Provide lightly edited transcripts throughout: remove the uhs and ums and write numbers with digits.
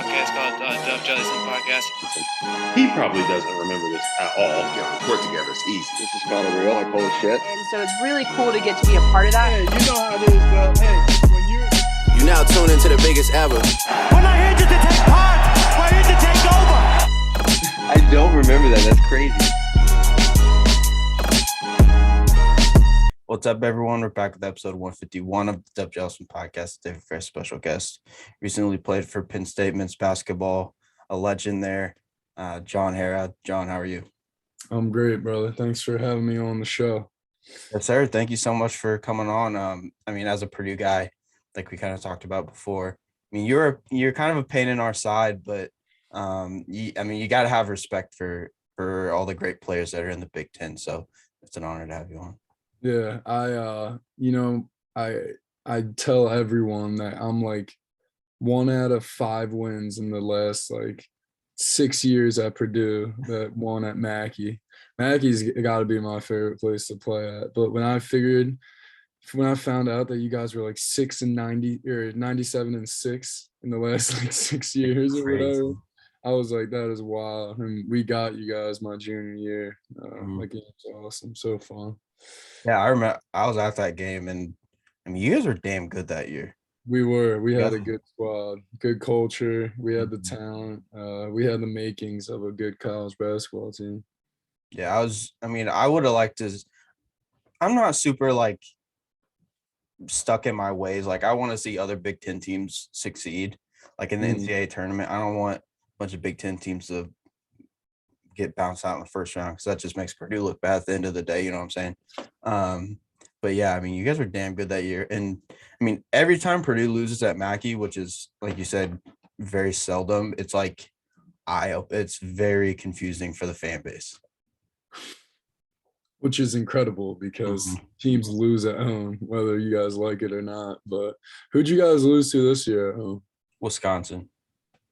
podcast called Jellison Podcast. He probably doesn't remember this at all. Yeah, we work together. It's easy. This is kind of real. I pull shit. And so it's really cool to get to be a part of that. Hey, you know how it is, though. Hey, when you now tune into the biggest ever. We're not here just to take part. We're here to take over. I don't remember that. That's crazy. What's up, everyone? We're back with episode 151 of the Jellison Podcast. Today, very special guest. Recently played for Penn State men's basketball, a legend there, John Harrar. John, how are you? I'm great, brother. Thanks for having me on the show. Yes, sir. Thank you so much for coming on. As a Purdue guy, like we kind of talked about before, you're kind of a pain in our side, but you got to have respect for all the great players that are in the Big Ten. So it's an honor to have you on. Yeah, I tell everyone that I'm like 1 out of 5 wins in the last 6 years at Purdue, that one at Mackey. Mackey's got to be my favorite place to play at. But when I found out that you guys were 6-90 or 97-6 in the last 6 years or whatever, I was like, that is wild. And we got you guys my junior year. It was awesome, so fun. Yeah, I remember I was at that game, and you guys were damn good that year. We were. We had a good squad, good culture. We had the talent. We had the makings of a good college basketball team. Yeah, I would have liked to. I'm not super stuck in my ways. I want to see other Big Ten teams succeed, in the NCAA tournament. I don't want a bunch of Big Ten teams to get bounced out in the first round, because that just makes Purdue look bad at the end of the day. You know what I'm saying? But yeah, you guys were damn good that year. And every time Purdue loses at Mackey, which is, like you said, very seldom, it's it's very confusing for the fan base. Which is incredible because teams lose at home, whether you guys like it or not. But who'd you guys lose to this year at home? Wisconsin,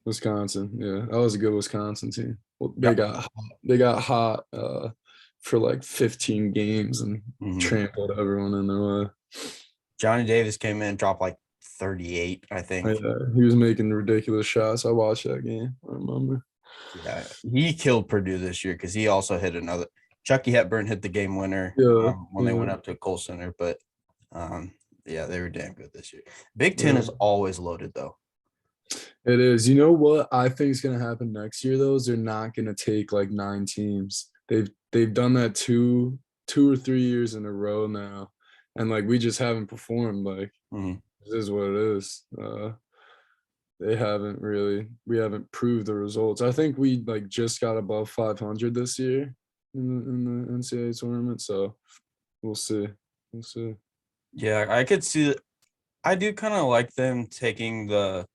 yeah. That was a good Wisconsin team. Well, they got hot for 15 games and trampled everyone in their way. Johnny Davis came in and dropped 38, I think. Yeah, he was making ridiculous shots. I watched that game. I remember. Yeah, he killed Purdue this year because he also hit another. Chucky Hepburn hit the game winner when they went up to Kohl Center. But, they were damn good this year. Big Ten is always loaded, though. It is. You know what I think is going to happen next year, though, is they're not going to take 9 teams. They've done that two or 3 years in a row now, and we just haven't performed. This is what it is. We haven't proved the results. I think we just got above 500 this year in the NCAA tournament. So we'll see. Yeah, I could see. I do kind of like them taking the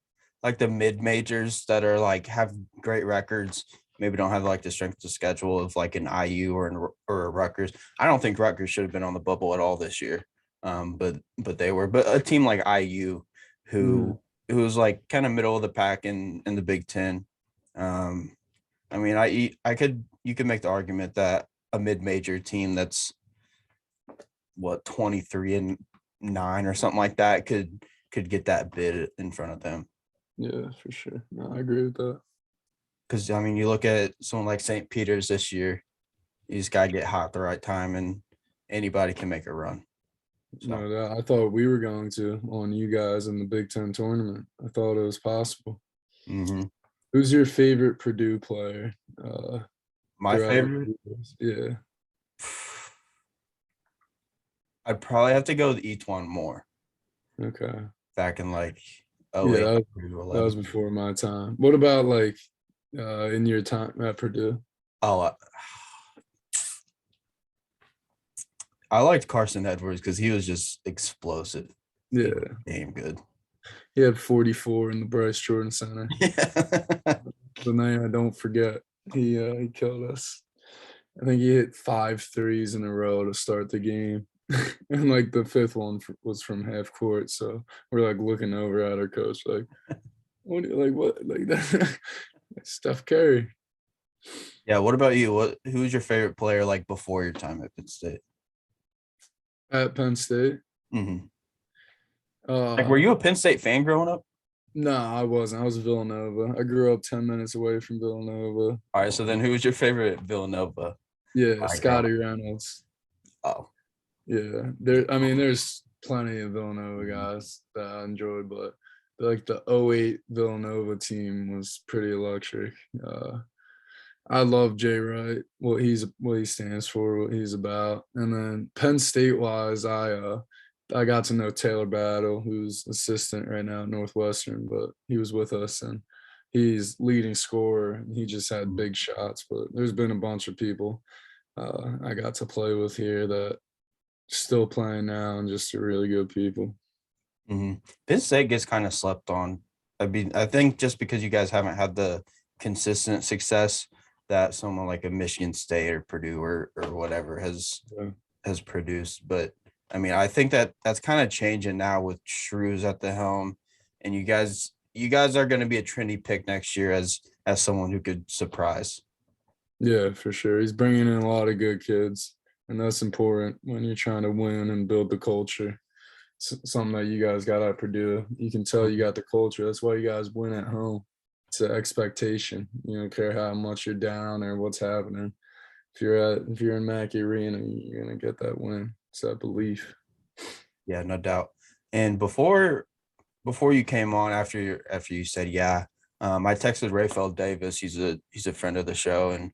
mid majors that are have great records. Maybe don't have the strength of schedule of an IU or a Rutgers. I don't think Rutgers should have been on the bubble at all this year. But they were. But a team like IU, who was kind of middle of the pack in the Big Ten. You could make the argument that a mid-major team that's 23-9 or something like that could get that bid in front of them. Yeah, for sure. No, I agree with that. Because, you look at someone like St. Peter's this year, you just got to get hot at the right time, and anybody can make a run. So. No, I thought we were going to on you guys in the Big Ten tournament. I thought it was possible. Mm-hmm. Who's your favorite Purdue player? My favorite? Yeah. I'd probably have to go with Etwan Moore. Okay. Back in 08. Yeah, that was before my time. What about in your time at Purdue? Oh, I liked Carson Edwards because he was just explosive. Yeah. Damn good. He had 44 in the Bryce Jordan Center. Yeah. The night I don't forget, he killed us. I think he hit 5 threes in a row to start the game. And the 5th one was from half court. So we're looking over at our coach what that? Steph Curry. Yeah. What about you? Who's your favorite player before your time at Penn State? At Penn State? Mm-hmm. Were you a Penn State fan growing up? No, I wasn't. I was Villanova. I grew up 10 minutes away from Villanova. All right, so then who's your favorite Villanova? Yeah, Like, Scotty Reynolds. Oh, Yeah, there's plenty of Villanova guys that I enjoyed, but like the '08 Villanova team was pretty electric. I love Jay Wright, what he stands for, what he's about, and then Penn State wise, I got to know Taylor Battle, who's assistant right now at Northwestern, but he was with us and he's leading scorer. And he just had big shots, but there's been a bunch of people I got to play with here that still playing now and just are really good people. Penn State gets kind of slept on. I mean, I think just because you guys haven't had the consistent success that someone like a Michigan State or Purdue or whatever has produced. But I mean, I think that's kind of changing now with Shrews at the helm, and you guys are going to be a trendy pick next year as someone who could surprise. Yeah, for sure. He's bringing in a lot of good kids, and that's important when you're trying to win and build the culture. Something that you guys got at Purdue. You can tell you got the culture. That's why you guys win at home. It's an expectation. You don't care how much you're down or what's happening. If you're in Mackey Arena, you're gonna get that win. It's that belief. Yeah, no doubt. And before you came on, after you said yeah, I texted Rayfeld Davis. He's a friend of the show, and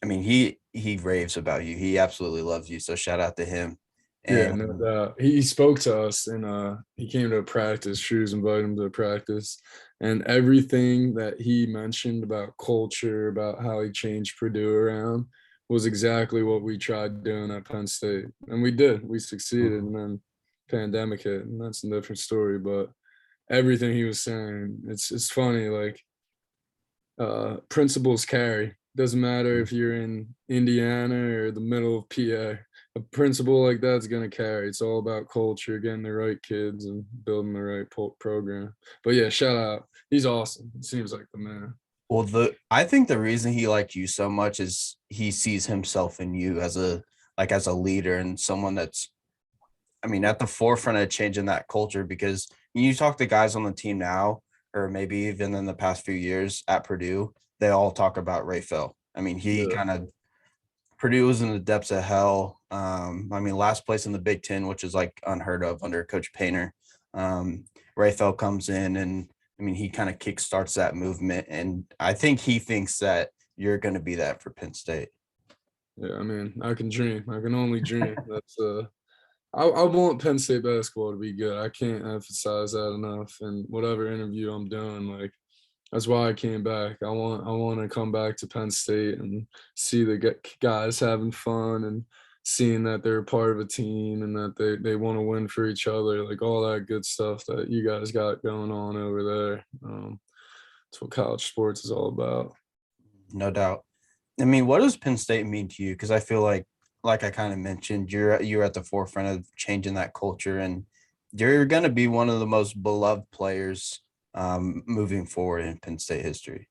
I mean he raves about you. He absolutely loves you. So shout out to him. And yeah, no doubt. He spoke to us and he came to a practice. Shrews invited him to a practice. And everything that he mentioned about culture, about how he changed Purdue around was exactly what we tried doing at Penn State. And we did. We succeeded. And then pandemic hit, and that's a different story. But everything he was saying, it's funny, like principles carry. Doesn't matter if you're in Indiana or the middle of PA. A principle like that's going to carry. It's all about culture, getting the right kids and building the right program. But yeah, shout out. He's awesome. It seems like the man. Well, I think the reason he liked you so much is he sees himself in you as a leader and someone that's, I mean, at the forefront of changing that culture, because you talk to guys on the team now, or maybe even in the past few years at Purdue, they all talk about Rayfeld. I mean, he kind of, Purdue was in the depths of hell. I mean, last place in the Big Ten, which is like unheard of under Coach Painter. Rayfeld comes in and, I mean, he kind of kickstarts that movement. And I think he thinks that you're going to be that for Penn State. Yeah, I mean, I can dream. I can only dream. That's I want Penn State basketball to be good. I can't emphasize that enough. And whatever interview I'm doing, like, that's why I came back. I want to come back to Penn State and see the guys having fun and seeing that they're a part of a team and that they want to win for each other, like all that good stuff that you guys got going on over there. That's what college sports is all about. No doubt. I mean, what does Penn State mean to you? Because I feel like I kind of mentioned, you're at the forefront of changing that culture, and you're going to be one of the most beloved players moving forward in Penn State history,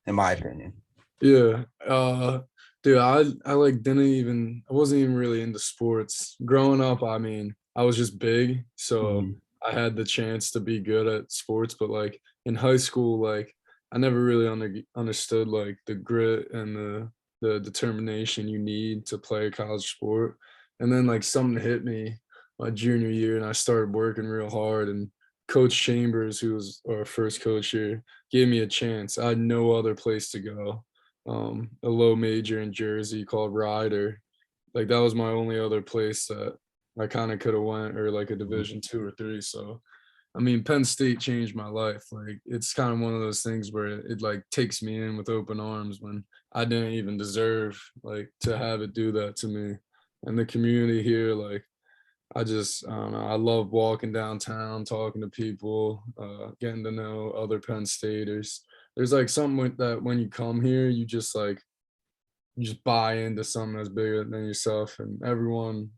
in my opinion. Yeah. Dude, I wasn't even really into sports. Growing up, I mean, I was just big. So I had the chance to be good at sports, but like in high school, like I never really understood like the grit and the determination you need to play a college sport. And then like something hit me my junior year and I started working real hard, and Coach Chambers, who was our first coach here, gave me a chance. I had no other place to go. A low major in Jersey called Ryder. Like that was my only other place that I kind of could have went, or like a Division 2 or 3. So, I mean, Penn State changed my life. Like it's kind of one of those things where it like takes me in with open arms when I didn't even deserve like to have it do that to me. And the community here, like, I don't know. I love walking downtown, talking to people, getting to know other Penn Staters. There's like something with that when you come here, you just buy into something that's bigger than yourself. And everyone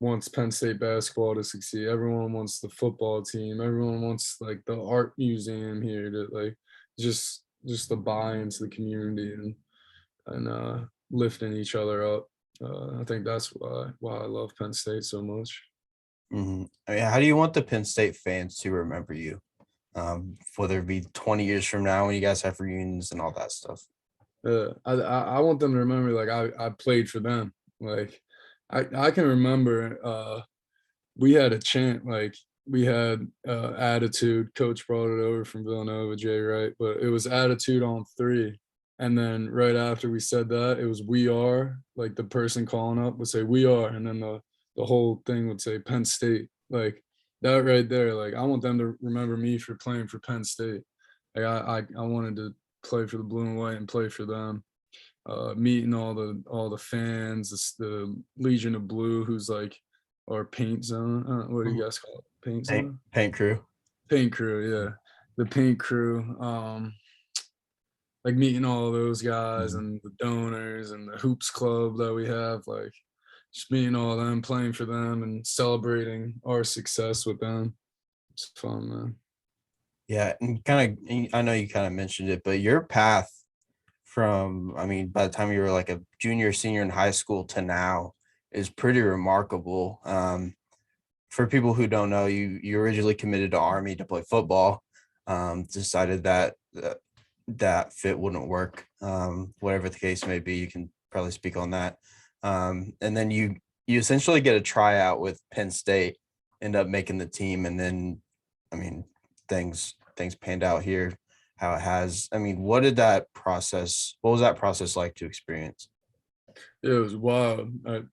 wants Penn State basketball to succeed. Everyone wants the football team. Everyone wants like the art museum here to like just the buy into the community and lifting each other up. I think that's why I love Penn State so much. I mean, how do you want the Penn State fans to remember you? whether it be 20 years from now when you guys have reunions and all that stuff? I want them to remember, like, I played for them. Like, I can remember we had a chant, like, we had attitude. Coach brought it over from Villanova, Jay Wright, but it was attitude on 3. And then right after we said that, it was we are, like the person calling up would say we are. And then the whole thing would say Penn State. Like that right there, like I want them to remember me for playing for Penn State. Like I wanted to play for the blue and white and play for them. Meeting all the fans, the Legion of Blue, who's like our paint zone. What do you guys call it? Paint zone? Paint crew. Paint crew, yeah. The paint crew. Like meeting all those guys and the donors and the hoops club that we have, like just meeting all of them, playing for them and celebrating our success with them. It's fun, man. Yeah, and I know you kind of mentioned it, but your path from, I mean, by the time you were like a junior, senior in high school to now is pretty remarkable. For people who don't know, you originally committed to Army to play football, decided that fit wouldn't work. Whatever the case may be, you can probably speak on that. And then you essentially get a tryout with Penn State, end up making the team, and then, I mean, things panned out here how it has. I mean, what was that process like to experience? It was wild.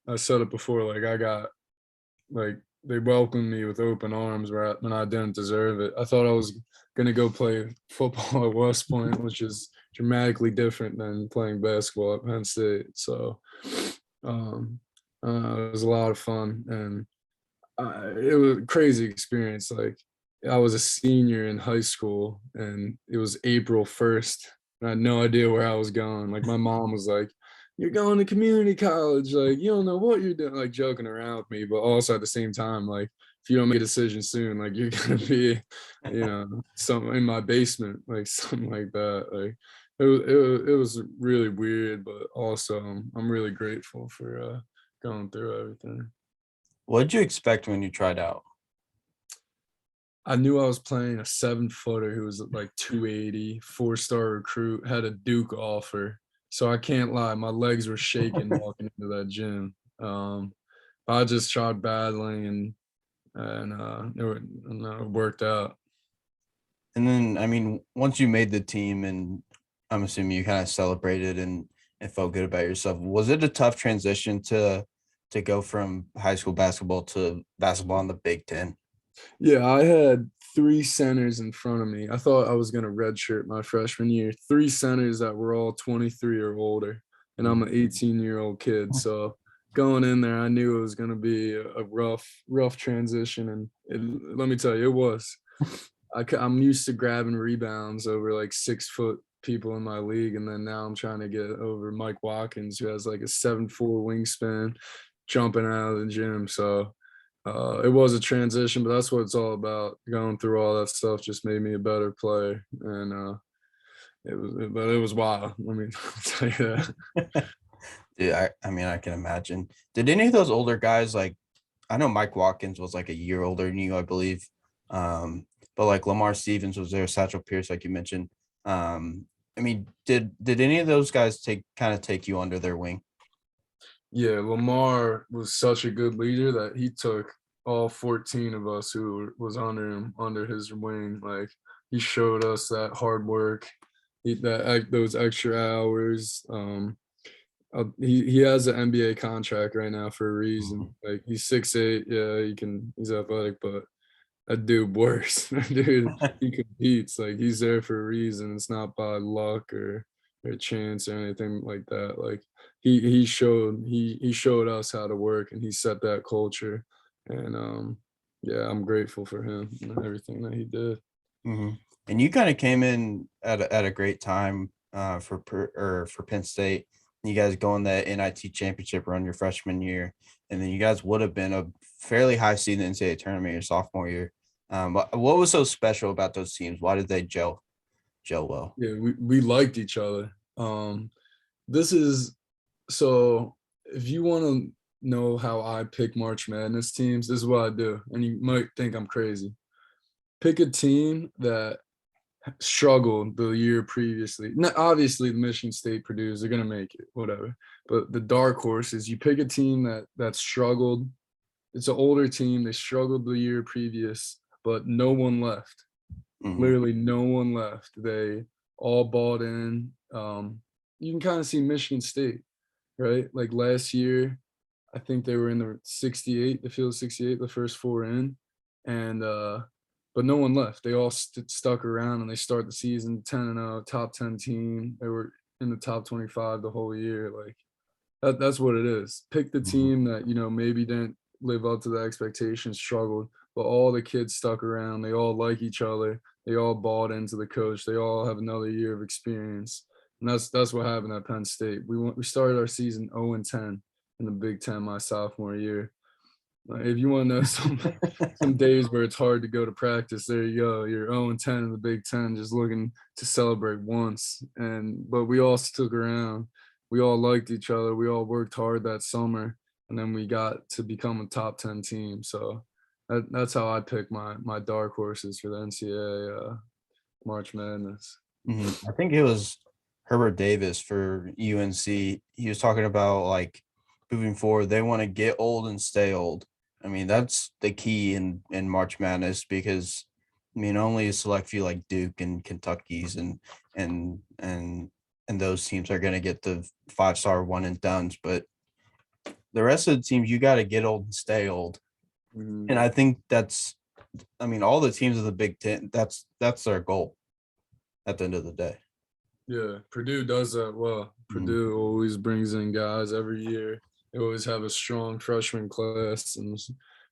I said it before, like I got, like, they welcomed me with open arms when I didn't deserve it. I thought I was going to go play football at West Point, which is dramatically different than playing basketball at Penn State. So it was a lot of fun, and it was a crazy experience. Like I was a senior in high school, and it was April 1st, and I had no idea where I was going. Like my mom was like, "You're going to community college, like you don't know what you're doing," like joking around with me, but also at the same time, like if you don't make a decision soon, like you're gonna be, something in my basement, like something like that. Like it was really weird, but also I'm really grateful for going through everything. What did you expect when you tried out? I knew I was playing a 7-footer who was like 280, 4-star recruit, had a Duke offer. So I can't lie, my legs were shaking walking into that gym. I just tried battling and it worked out. And then, I mean, once you made the team, and I'm assuming you kind of celebrated and felt good about yourself, was it a tough transition to go from high school basketball to basketball in the Big Ten? Yeah, I had 3 centers in front of me. I thought I was going to redshirt my freshman year. 3 centers that were all 23 or older, and I'm an 18-year-old kid. So going in there, I knew it was going to be a rough transition, and let me tell you, it was. I'm used to grabbing rebounds over like 6-foot people in my league, and then now I'm trying to get over Mike Watkins, who has like a 7'4" wingspan, jumping out of the gym. So it was a transition, but that's what it's all about. Going through all that stuff just made me a better player, and it was wild. Let me tell you that. Dude, I mean, I can imagine. Did any of those older guys, like, I know Mike Watkins was like a year older than you, I believe. But like Lamar Stevens was there, Satchel Pierce, like you mentioned. I mean, did any of those guys take you under their wing? Yeah, Lamar was such a good leader that he took all 14 of us who was under him under his wing. Like he showed us that hard work, those extra hours. He has an NBA contract right now for a reason. Like he's 6'8", yeah, he's athletic, but that dude works. That dude, he competes. Like he's there for a reason. It's not by luck or chance or anything like that. Like he showed us how to work, and he set that culture. And yeah, I'm grateful for him and everything that he did. Mm-hmm. And you kind of came in at a great time for Penn State. You guys go on that NIT championship run your freshman year, and then you guys would have been a fairly high seed in the NCAA tournament your sophomore year. But what was so special about those teams? Why did they gel well? Yeah, we liked each other. So if you want to know how I pick March Madness teams, this is what I do. And you might think I'm crazy. pick a team that struggled the year previously. Obviously, the Michigan State, Purdue, they're gonna make it, whatever. But the dark horses, you pick a team that struggled. It's an older team. They struggled the year previous, but no one left. Mhm. Literally, no one left. They all bought in. You can kind of see Michigan State, right? Like last year, I think they were in the 68, the field 68, the first 4 in, and but no one left. They all stuck around, and they start the season 10-0, top 10 team. They were in the top 25 the whole year. Like that's what it is. Pick the team that maybe didn't live up to the expectations, struggled, but all the kids stuck around. They all like each other. They all bought into the coach. They all have another year of experience, and that's what happened at Penn State. We started our season 0-10 in the Big Ten my sophomore year. If you want to know some days where it's hard to go to practice, there you go. You're 0-10 in the Big Ten, just looking to celebrate once. But we all stuck around. We all liked each other. We all worked hard that summer, and then we got to become a top 10 team. So that's how I pick my dark horses for the NCAA March Madness. I think it was Herbert Davis for UNC. He was talking about like moving forward, they want to get old and stay old. I mean, that's the key in March Madness because I mean only a select few like Duke and Kentucky's and those teams are going to get the 5-star one and dones, but the rest of the teams you got to get old and stay old. And I think all the teams of the Big Ten, that's their goal at the end of the day. Yeah, Purdue does that well. Purdue always brings in guys every year. They always have a strong freshman class, and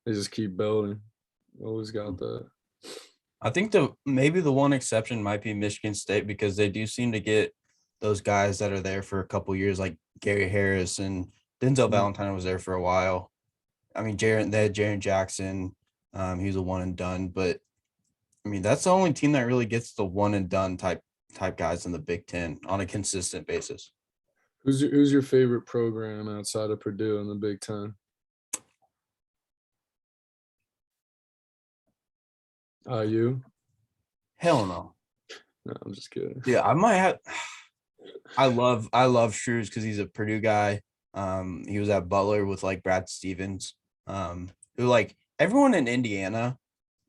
they just keep building. Always got that. I think maybe the one exception might be Michigan State because they do seem to get those guys that are there for a couple years, like Gary Harris and Denzel Valentine was there for a while. I mean, they had Jaren Jackson. He was a one and done, but I mean that's the only team that really gets the one and done type guys in the Big Ten on a consistent basis. Who's your favorite program outside of Purdue in the Big Ten? You? Hell no. No, I'm just kidding. Yeah, I might have. I love Shrews because he's a Purdue guy. He was at Butler with like Brad Stevens. Who like everyone in Indiana,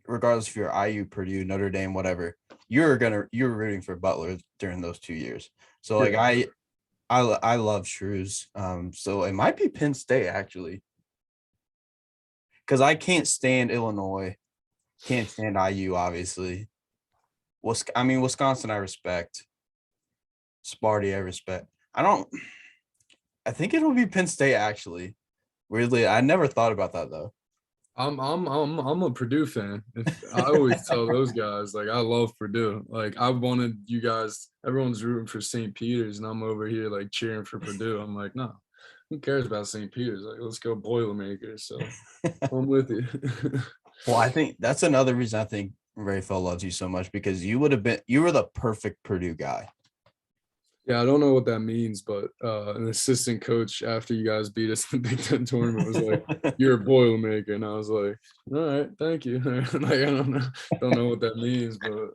regardless if you're IU, Purdue, Notre Dame, whatever, you're rooting for Butler during those 2 years. So like I love Shrews. So it might be Penn State actually, because I can't stand Illinois, can't stand IU obviously. Wisconsin I respect. Sparty I respect. I think it'll be Penn State actually. Weirdly, I never thought about that though. I'm a Purdue fan. I always tell those guys, like, I love Purdue. Like, I wanted you guys, everyone's rooting for St. Peter's, and I'm over here, like, cheering for Purdue. I'm like, no, who cares about St. Peter's? Like, let's go Boilermaker. So I'm with you. Well, I think that's another reason I think Rayfeld loves you so much because you were the perfect Purdue guy. Yeah, I don't know what that means, but an assistant coach after you guys beat us in the Big Ten tournament was like, "You're a Boilermaker," and I was like, "All right, thank you." Like I don't know what that means, but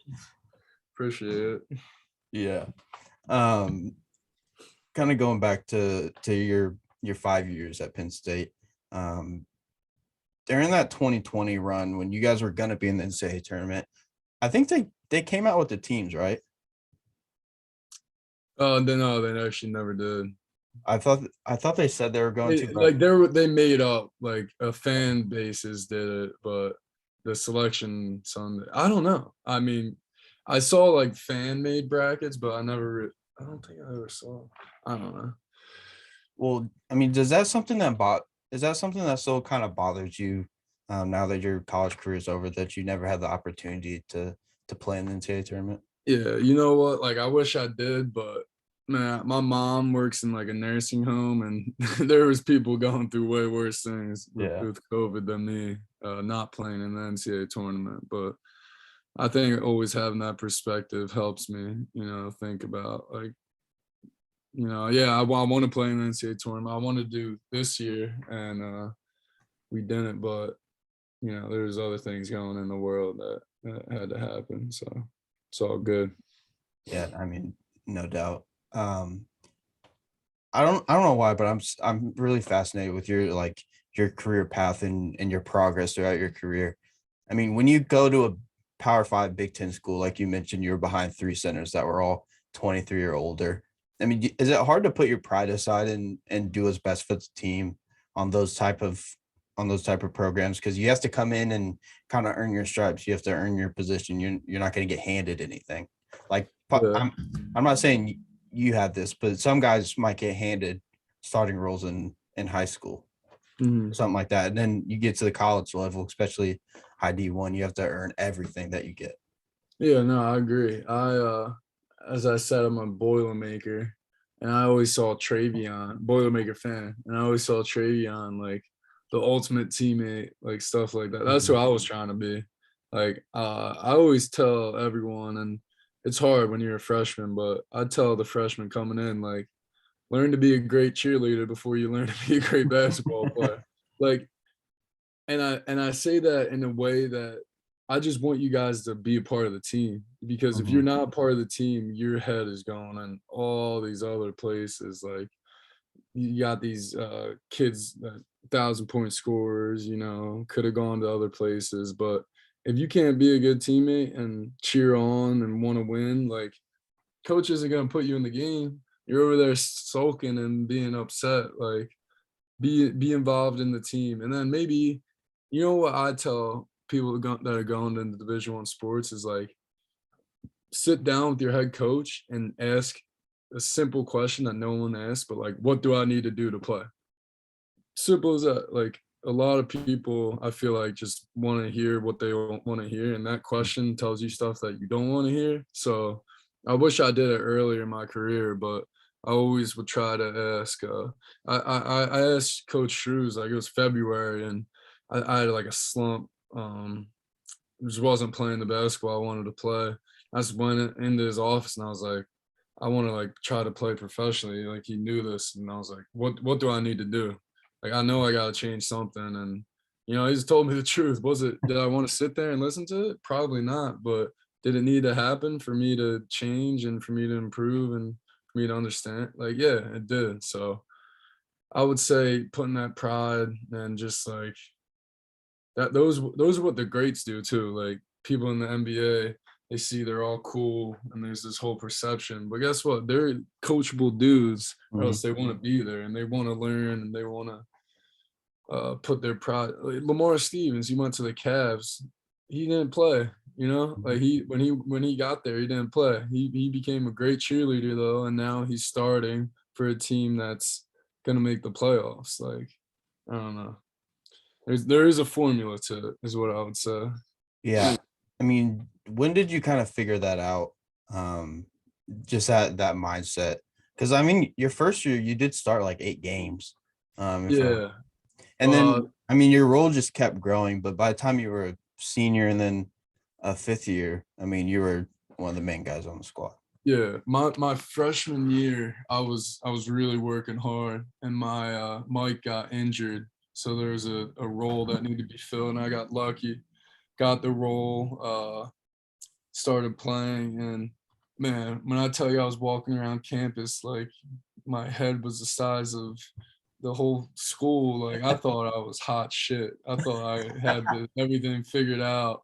appreciate it. Yeah. Kind of going back to your 5 years at Penn State. During that 2020 run when you guys were gonna be in the NCAA tournament, I think they came out with the teams, right? Oh, no, they actually never did. I thought they said they were going to. Like they made up, like a fan bases did it, but the selection Sunday, I don't know. I mean, I saw like fan made brackets, but I don't think I ever saw. I don't know. Well, I mean, is that something that still kind of bothers you now that your college career is over, that you never had the opportunity to play in the NCAA tournament? Yeah, you know what? Like, I wish I did, but man, my mom works in like a nursing home, and there was people going through way worse things with COVID than me, not playing in the NCAA tournament. But I think always having that perspective helps me, think about like, I want to play in the NCAA tournament. I want to do this year, and we didn't. But there's other things going in the world that had to happen. So it's all good. Yeah, I mean, no doubt. I don't know why, but I'm really fascinated with your career path and your progress throughout your career. I mean, when you go to a Power 5 Big Ten school, like you mentioned, you were behind 3 centers that were all 23 or older. I mean, is it hard to put your pride aside and do what's best for the team on those type of programs? Because you have to come in and kind of earn your stripes. You have to earn your position. You're not going to get handed anything. Like Yeah. I'm not saying you have this, but some guys might get handed starting roles in high school, something like that. And then you get to the college level, especially high D1, you have to earn everything that you get. Yeah, no, I agree. As I said, I'm a Boilermaker, and I always saw Travion, Boilermaker fan, and I always saw Travion like the ultimate teammate, like stuff like that. That's who I was trying to be. Like, I always tell everyone, and it's hard when you're a freshman, but I tell the freshmen coming in, like, learn to be a great cheerleader before you learn to be a great basketball player. Like, and I say that in a way that I just want you guys to be a part of the team, because if you're not part of the team, your head is going in all these other places. Like, you got these kids that 1,000-point scorers, could have gone to other places. But if you can't be a good teammate and cheer on and want to win, like, coach isn't going to put you in the game. You're over there sulking and being upset. Like, be involved in the team. And then maybe, what I tell people that are going into Division I sports is, like, sit down with your head coach and ask a simple question that no one asks, but, like, what do I need to do to play? Simple as that. Like, a lot of people, I feel like, just want to hear what they want to hear, and that question tells you stuff that you don't want to hear. So I wish I did it earlier in my career, but I always would try to ask. I asked Coach Shrews, like, it was February, and I had like a slump. Just wasn't playing the basketball I wanted to play. I just went into his office and I was like, I want to, like, try to play professionally. Like, he knew this, and I was like, what do I need to do? Like, I know I got to change something. And, he just told me the truth. Did I want to sit there and listen to it? Probably not. But did it need to happen for me to change and for me to improve and for me to understand? Like, yeah, it did. So I would say putting that pride and just, like, that those are what the greats do too. Like, people in the NBA, they see they're all cool and there's this whole perception. But guess what? They're coachable dudes, or else they want to be there and they want to learn and they want to put their pride. Like Lamar Stevens, he went to the Cavs. He didn't play, like, when he got there, he didn't play. He became a great cheerleader though, and now he's starting for a team that's gonna make the playoffs. Like, I don't know. There is a formula to it, is what I would say. Yeah. I mean, when did you kind of figure that out? Just that mindset. Because, I mean, your first year, you did start like 8 games. Yeah. And then, I mean, your role just kept growing. But by the time you were a senior and then a 5th year, I mean, you were one of the main guys on the squad. Yeah. My freshman year, I was really working hard, and my Mike got injured. So there was a role that needed to be filled, and I got lucky. Got the role, started playing, and man, when I tell you I was walking around campus, like, my head was the size of the whole school. Like, I thought I was hot shit. I thought I had everything figured out.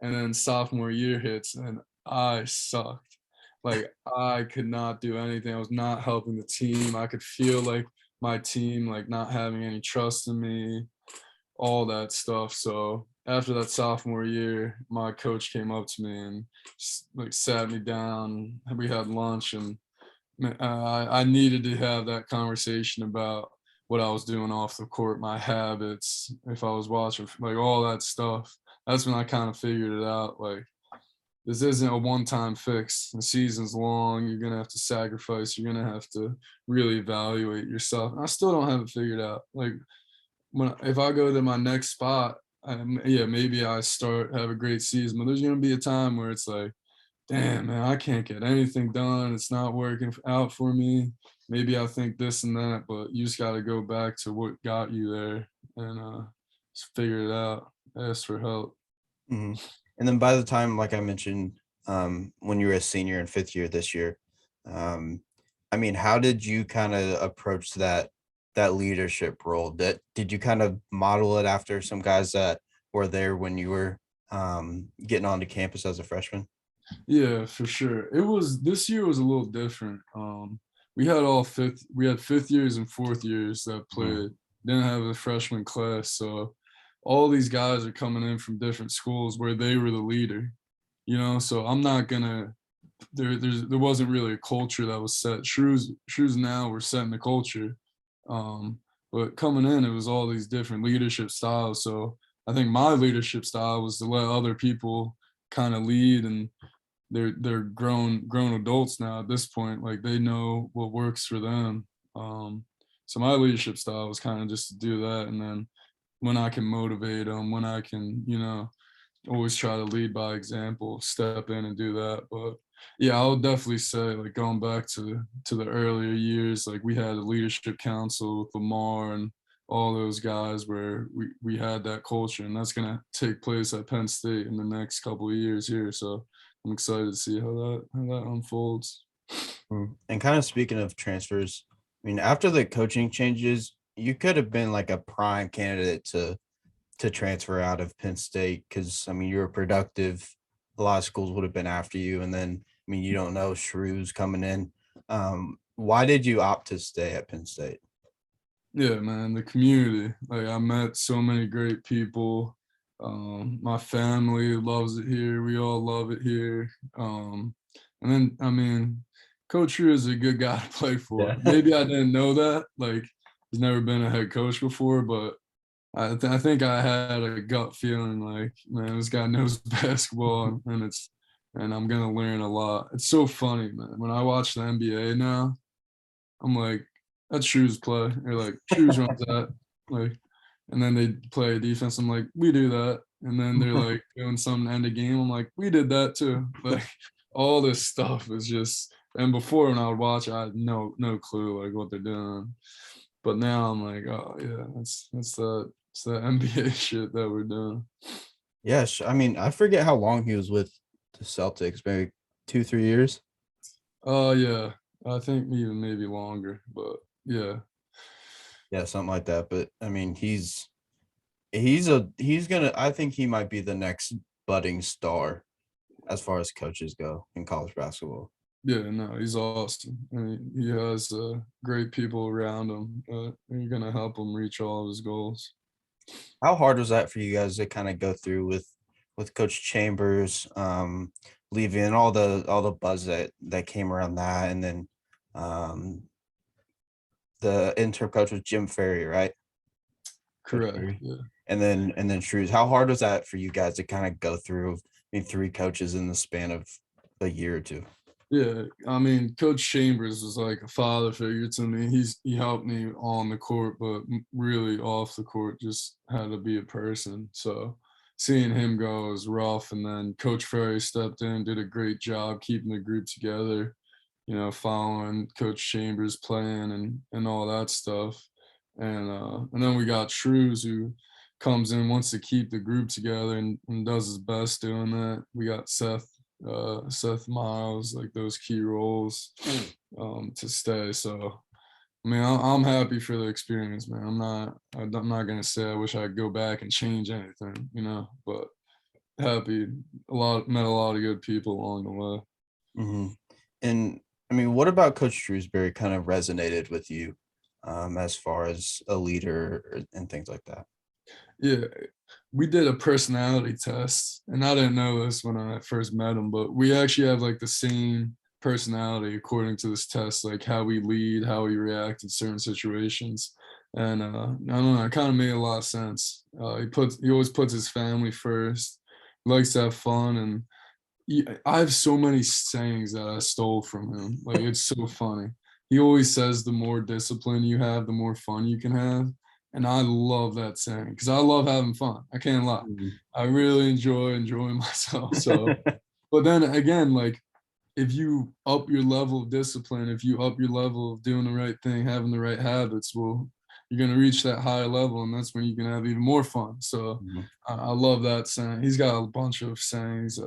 And then sophomore year hits and I sucked. Like, I could not do anything. I was not helping the team. I could feel like my team, like, not having any trust in me, all that stuff. So after that sophomore year, my coach came up to me and just, like, sat me down. We had lunch, and I needed to have that conversation about what I was doing off the court, my habits, if I was watching, like, all that stuff. That's when I kind of figured it out. Like, this isn't a one-time fix. The season's long. You're going to have to sacrifice. You're going to have to really evaluate yourself. And I still don't have it figured out. Like, if I go to my next spot, maybe I have a great season, but there's going to be a time where it's like, damn, man, I can't get anything done. It's not working out for me. Maybe I think this and that, but you just got to go back to what got you there and just figure it out. ask for help. And then by the time, like I mentioned, when you were a senior in fifth year this year, I mean, how did you kind of approach that leadership role? Did you kind of model it after some guys that were there when you were getting onto campus as a freshman? Yeah, for sure. This year was a little different. We had fifth years and fourth years that played. Didn't have a freshman class, so all these guys are coming in from different schools where they were the leader, so I'm not gonna there wasn't really a culture that was set. Shrews now were setting the culture, but coming in, it was all these different leadership styles. So I think my leadership style was to let other people kind of lead, and they're grown adults now at this point. Like, they know what works for them. So my leadership style was kind of just to do that, and then when I can motivate them, when I can, always try to lead by example, step in and do that. But yeah, I would definitely say, like, going back to the earlier years, like, we had a leadership council with Lamar and all those guys where we had that culture, and that's going to take place at Penn State in the next couple of years here. So I'm excited to see how that unfolds. And kind of speaking of transfers, I mean, after the coaching changes, you could have been like a prime candidate to transfer out of Penn State, because, I mean, you were productive. A lot of schools would have been after you. And then, I mean, you don't know Shrews coming in. Why did you opt to stay at Penn State? Yeah, man, the community. Like, I met so many great people. My family loves it here. We all love it here. And then, I mean, Coach Shrew is a good guy to play for. Yeah. Maybe I didn't know that. Like, he's never been a head coach before, but I think I had a gut feeling like, man, this guy knows basketball, and I'm gonna learn a lot. It's so funny, man. When I watch the NBA now, I'm like, that's Shrews play, or like Shrews runs that, like, and then they play defense. I'm like, we do that, and then they're like doing something to end a game. I'm like, we did that too. Like, all this stuff is just. And before, when I would watch, I had no clue like what they're doing. But now I'm like, oh yeah, it's the NBA shit that we're doing. Yes, I mean, I forget how long he was with the Celtics, maybe 2-3 years. Oh yeah, I think even maybe longer, but yeah, something like that. But I mean, he's gonna. I think he might be the next budding star as far as coaches go in college basketball. Yeah, no, he's awesome. I mean, he has great people around him. You're gonna help him reach all of his goals. How hard was that for you guys to kind of go through with Coach Chambers leaving, all the buzz that came around that, and then the interim coach was Jim Ferry, right? Correct. Yeah. And then Shrews. How hard was that for you guys to kind of go through, I mean, 3 coaches in the span of a year or two? Yeah, I mean, Coach Chambers was like a father figure to me. He helped me on the court, but really off the court, just had to be a person. So seeing him go was rough. And then Coach Ferry stepped in, did a great job keeping the group together, following Coach Chambers' plan and all that stuff. And then we got Shrews, who comes in, wants to keep the group together and does his best doing that. We got Seth Miles, like those key roles to stay. So I mean, I'm happy for the experience, man. I'm not gonna say I wish I could go back and change anything, but happy. Met a lot of good people along the way. And I mean, what about Coach Shrewsberry kind of resonated with you as far as a leader and things like that? Yeah, we did a personality test, and I didn't know this when I first met him, but we actually have like the same personality according to this test, like how we lead, how we react in certain situations. And I don't know, it kind of made a lot of sense. He always puts his family first, likes to have fun, and I have so many sayings that I stole from him. Like, it's so funny. He always says the more discipline you have, the more fun you can have. And I love that saying because I love having fun. I can't lie. I really enjoying myself. So, but then again, like, if you up your level of discipline, if you up your level of doing the right thing, having the right habits, well, you're gonna reach that higher level, and that's when you can have even more fun. So I love that saying. He's got a bunch of sayings.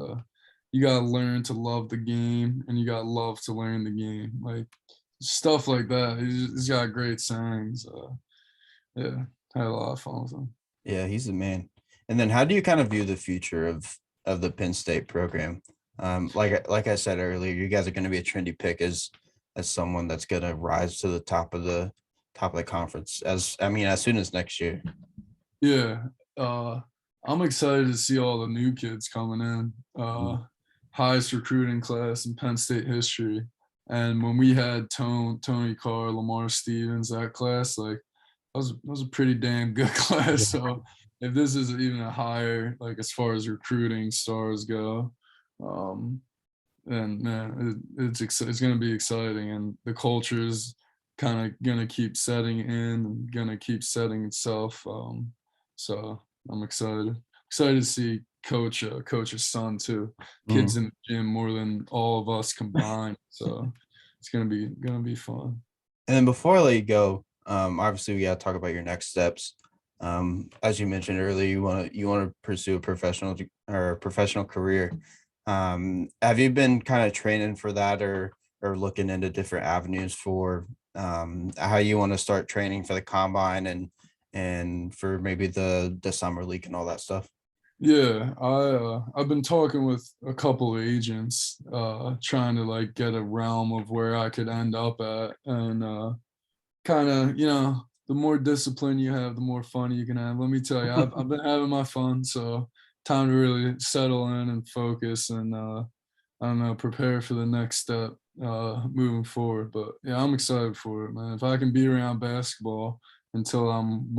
You gotta learn to love the game, and you gotta love to learn the game. Like stuff like that. He's got great sayings. Yeah, had a lot of fun with him. Yeah, he's the man. And then how do you kind of view the future of the Penn State program? Like I said earlier, you guys are going to be a trendy pick as someone that's going to rise to the top of the conference as soon as next year. Yeah, I'm excited to see all the new kids coming in. Highest recruiting class in Penn State history. And when we had Tony Carr, Lamar Stevens, that class, like that was a pretty damn good class. So if this is even a higher, like as far as recruiting stars go, and man, it's going to be exciting, and the culture is kind of going to keep setting in and going to keep setting itself. So I'm excited to see coach's son too. Kids in the gym more than all of us combined. So it's gonna be fun. And then before I let you go, obviously we got to talk about your next steps. As you mentioned earlier, you want to pursue a professional career. Have you been kind of training for that, or looking into different avenues for how you want to start training for the combine and for maybe the summer league and all that stuff? Yeah, I've been talking with a couple of agents, trying to like get a realm of where I could end up at, and kind of, the more discipline you have, the more fun you can have. Let me tell you, I've been having my fun, so time to really settle in and focus, and I don't know, prepare for the next step moving forward. But yeah, I'm excited for it, man. If I can be around basketball until I'm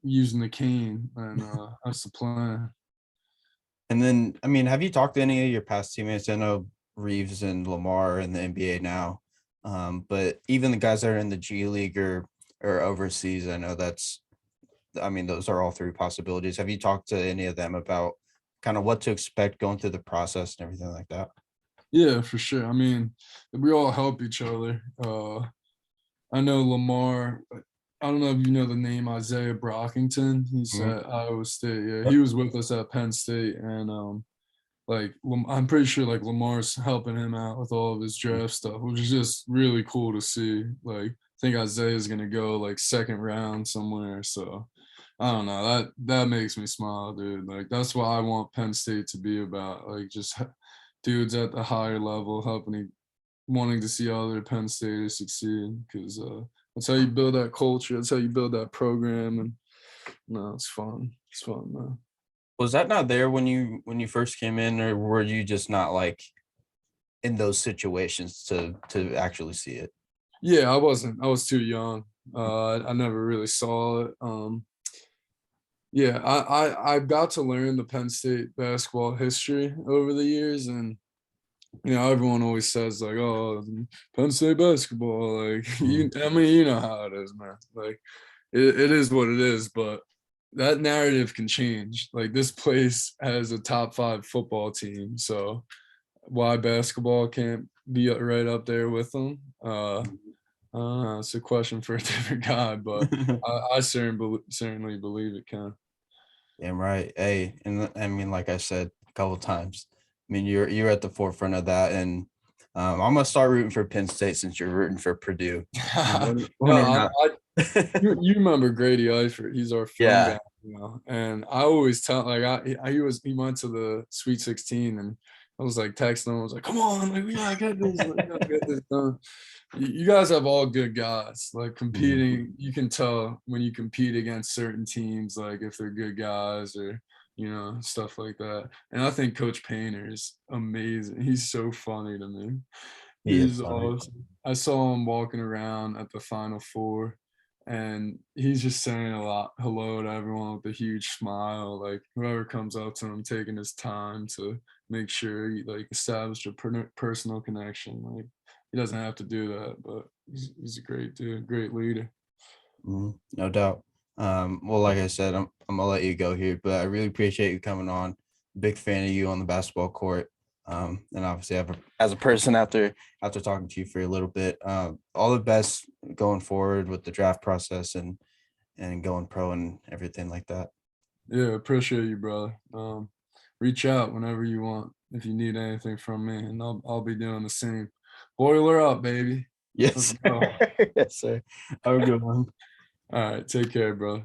using the cane, and that's the plan. And then, have you talked to any of your past teammates? I know Reeves and Lamar are in the NBA now, but even the guys that are in the G League or overseas, I know those are all three possibilities. Have you talked to any of them about kind of what to expect going through the process and everything like that? Yeah, for sure. We all help each other. I know Lamar. I don't know if you know the name Isaiah Brockington. He's at Iowa State. Yeah, he was with us at Penn State, and I'm pretty sure like Lamar's helping him out with all of his draft stuff, which is just really cool to see. Like, I think Isaiah's gonna go like second round somewhere. So I don't know. That makes me smile, dude. Like, that's what I want Penn State to be about. Like, just dudes at the higher level wanting to see other Penn Staters succeed, because that's how you build that culture. That's how you build that program. And no, it's fun. It's fun, man. Was that not there when you first came in, or were you just not like in those situations to actually see it? Yeah, I wasn't. I was too young. I never really saw it. Yeah, I got to learn the Penn State basketball history over the years, and everyone always says like, "Oh, Penn State basketball," like you know how it is, man. Like it is what it is, but that narrative can change. Like, this place has a top 5 football team, so why basketball can't be right up there with them? It's a question for a different guy, but I certainly believe it can. Damn right. Hey, and like I said a couple of times, you're at the forefront of that, and I'm gonna start rooting for Penn State since you're rooting for Purdue. You remember Grady Eifert? He's our film guy, and I always tell, like, he went to the Sweet 16, and I was like texting him. I was like, "Come on, like, we gotta get this, we gotta get this done." You guys have all good guys. Like, competing, you can tell when you compete against certain teams, like if they're good guys or stuff like that. And I think Coach Painter is amazing. He's so funny to me. He's awesome. I saw him walking around at the Final Four, and he's just saying a lot hello to everyone with a huge smile. Like, whoever comes up to him, taking his time to make sure he like established a personal connection. Like, he doesn't have to do that, but he's a great dude, great leader. No doubt. Well, like I said, I'm gonna let you go here, but I really appreciate you coming on. Big fan of you on the basketball court. And obviously as a person after talking to you for a little bit, all the best going forward with the draft process and and going pro and everything like that. Yeah, appreciate you, brother. Reach out whenever you want if you need anything from me, and I'll be doing the same. Boiler up, baby. Yes, Let's go. yes, sir. Have a good one. All right, take care, bro.